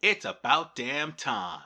It's about damn time.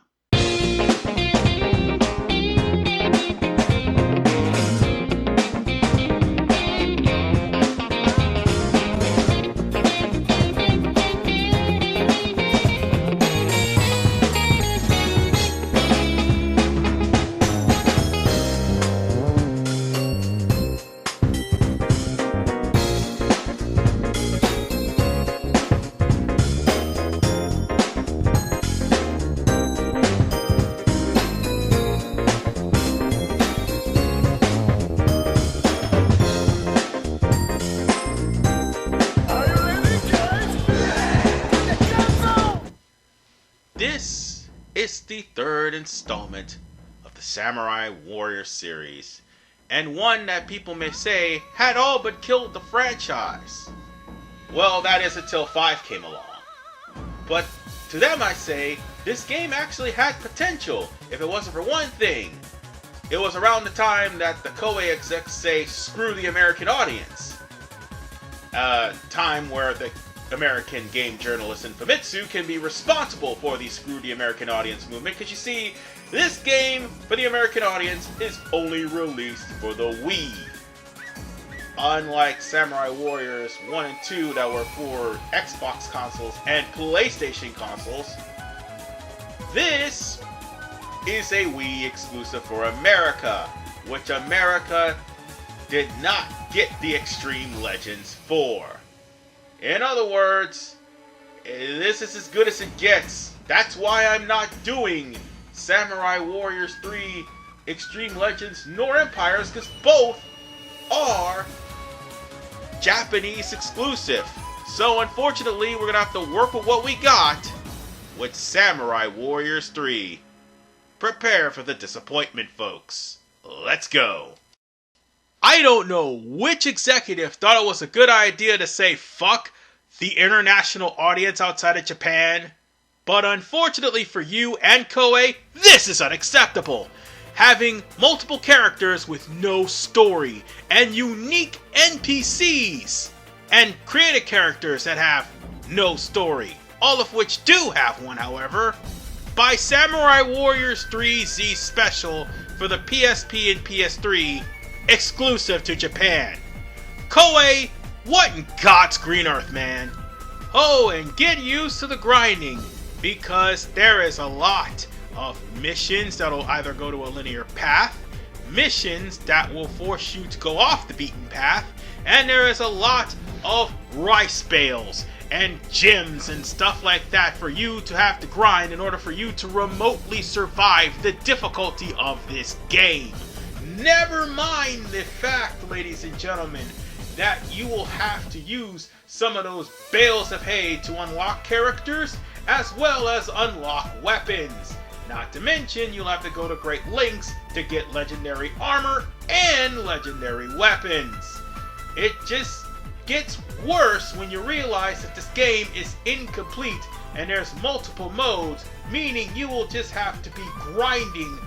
This is the third installment of the Samurai Warrior series, and one that people may say had all but killed the franchise. Well, that is until 5 came along. But to them I say, this game actually had potential if it wasn't for one thing. It was around the time that the Koei execs say, screw the American audience. Time where the American game journalist in Famitsu can be responsible for the screw the American audience movement, because you see, this game for the American audience is only released for the Wii. Unlike Samurai Warriors 1 and 2 that were for Xbox consoles and PlayStation consoles, this is a Wii exclusive for America, which America did not get the Extreme Legends for. In other words, this is as good as it gets. That's why I'm not doing Samurai Warriors 3 Extreme Legends nor Empires, because both are Japanese exclusive. So unfortunately, we're gonna have to work with what we got with Samurai Warriors 3. Prepare for the disappointment, folks. Let's go. I don't know which executive thought it was a good idea to say fuck the international audience outside of Japan, but unfortunately for you and Koei, this is unacceptable. Having multiple characters with no story, and unique NPCs, and created characters that have no story, all of which do have one, however, by Samurai Warriors 3 Z Special for the PSP and PS3, exclusive to Japan. Koei, what in God's green earth, man? Oh, and get used to the grinding, because there is a lot of missions that'll either go to a linear path, missions that will force you to go off the beaten path, and there is a lot of rice bales and gems and stuff like that for you to have to grind in order for you to remotely survive the difficulty of this game. Never mind the fact, ladies and gentlemen, that you will have to use some of those bales of hay to unlock characters as well as unlock weapons. Not to mention, you'll have to go to great lengths to get legendary armor and legendary weapons. It just gets worse when you realize that this game is incomplete and there's multiple modes, meaning you will just have to be grinding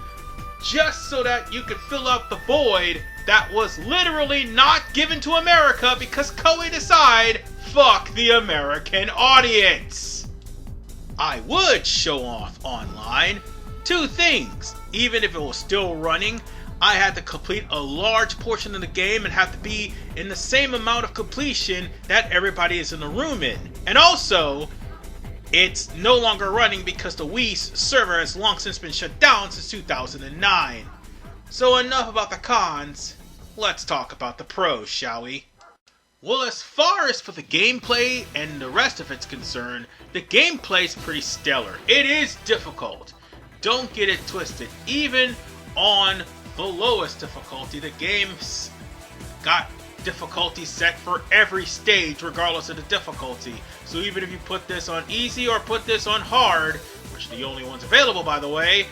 just so that you could fill up the void that was literally not given to America because Koei decided, fuck the American audience. I would show off online two things. Even if it was still running, I had to complete a large portion of the game and have to be in the same amount of completion that everybody is in the room in. And also, it's no longer running because the Wii server has long since been shut down since 2009. So enough about the cons, let's talk about the pros, shall we? Well, as far as for the gameplay and the rest of it's concerned, the gameplay is pretty stellar. It is difficult. Don't get it twisted. Even on the lowest difficulty, the game's got difficulty set for every stage regardless of the difficulty. So even if you put this on easy or put this on hard, which are the only ones available by the way,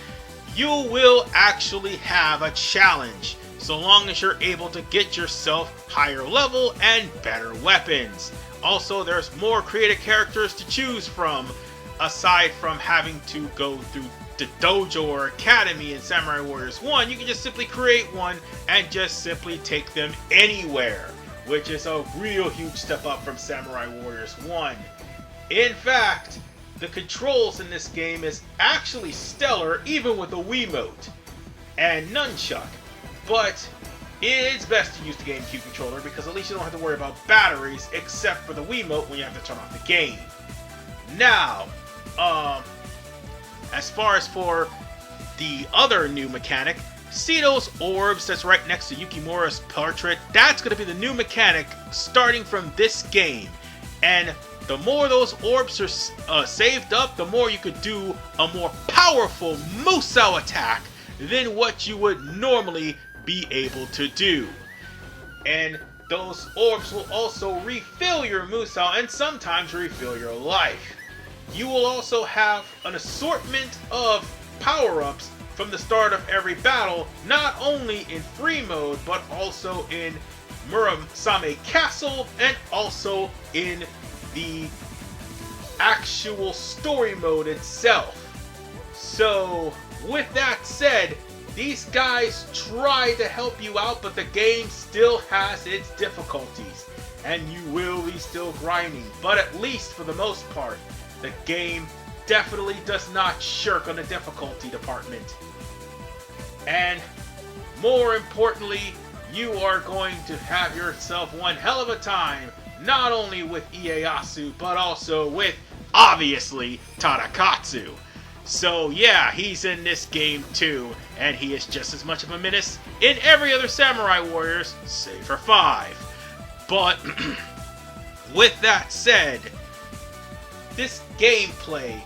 you will actually have a challenge, so long as you're able to get yourself higher level and better weapons. Also, there's more creative characters to choose from, aside from having to go through the dojo or academy in Samurai Warriors 1. You can just simply create one and just simply take them anywhere, which is a real huge step up from Samurai Warriors 1. In fact, the controls in this game is actually stellar, even with a Wiimote and nunchuck. But it's best to use the GameCube controller because at least you don't have to worry about batteries, except for the Wiimote when you have to turn off the game. Now, as far as for the other new mechanic, see those orbs that's right next to Yukimura's portrait? That's going to be the new mechanic starting from this game. And the more those orbs are saved up, the more you could do a more powerful Musou attack than what you would normally be able to do. And those orbs will also refill your Musou and sometimes refill your life. You will also have an assortment of power-ups from the start of every battle, not only in free mode, but also in Murasame Castle and also in the actual story mode itself. So, with that said, these guys try to help you out, but the game still has its difficulties, and you will be still grinding. But at least for the most part, the game definitely does not shirk on the difficulty department. And more importantly, you are going to have yourself one hell of a time, not only with Ieyasu, but also with, obviously, Tadakatsu. So yeah, he's in this game too, and he is just as much of a menace in every other Samurai Warriors, save for 5. But, with that said, this gameplay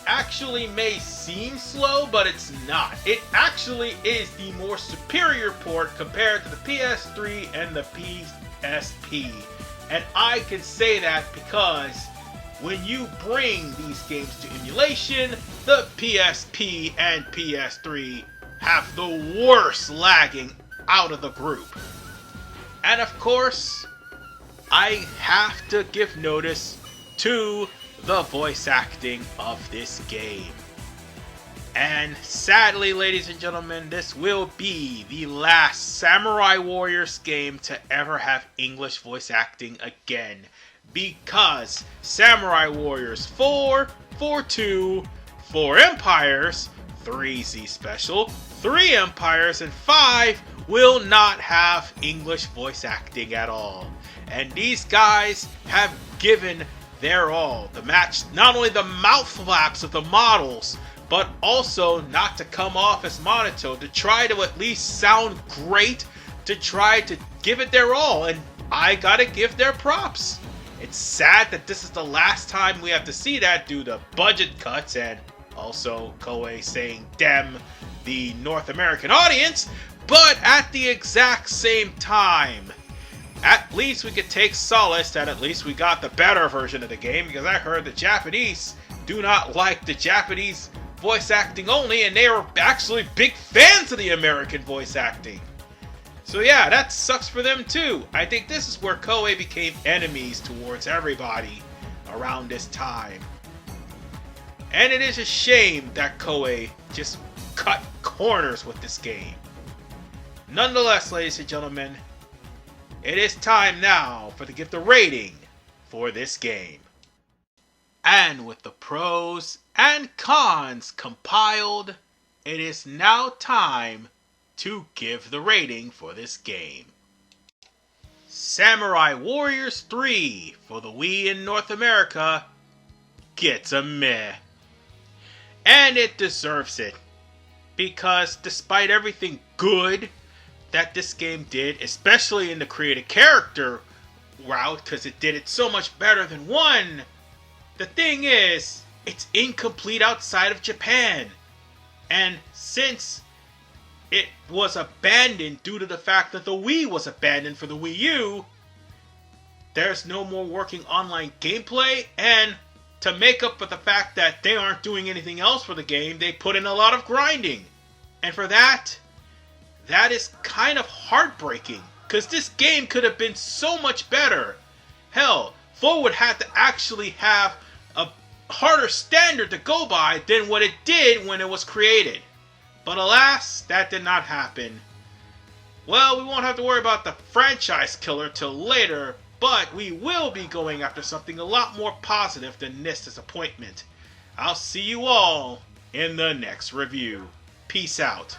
actually may seem slow, but it's not. It actually is the more superior port compared to the PS3 and the PSP. And I can say that because when you bring these games to emulation, the PSP and PS3 have the worst lagging out of the group. And of course, I have to give notice to the voice acting of this game. And sadly, ladies and gentlemen, this will be the last Samurai Warriors game to ever have English voice acting again. Because Samurai Warriors 4, 4-2, 4 Empires, 3 Z Special, 3 Empires, and 5 will not have English voice acting at all. And these guys have given their all. The match, not only the mouth flaps of the models, but also not to come off as monotone, to try to at least sound great, to try to give it their all. And I gotta give their props. It's sad that this is the last time we have to see that due to budget cuts and also Koei saying damn the North American audience, but at the exact same time, at least we could take solace that at least we got the better version of the game, because I heard the Japanese do not like the Japanese voice acting only, and they were actually big fans of the American voice acting. So yeah, that sucks for them too. I think this is where Koei became enemies towards everybody around this time. And it is a shame that Koei just cut corners with this game. Nonetheless, ladies and gentlemen, it is time now to give the rating for this game. And with the pros and cons compiled, it is now time to give the rating for this game. Samurai Warriors 3 for the Wii in North America gets a meh. And it deserves it, because despite everything good that this game did, especially in the creative character route, because it did it so much better than 1, the thing is, it's incomplete outside of Japan. And since it was abandoned due to the fact that the Wii was abandoned for the Wii U, there's no more working online gameplay, and to make up for the fact that they aren't doing anything else for the game, they put in a lot of grinding. And for that is kind of heartbreaking, because this game could have been so much better. Hell, Forward had to actually have a harder standard to go by than what it did when it was created. But alas, that did not happen. Well, we won't have to worry about the franchise killer till later, But we will be going after something a lot more positive than this disappointment. I'll see you all in the next review. Peace out.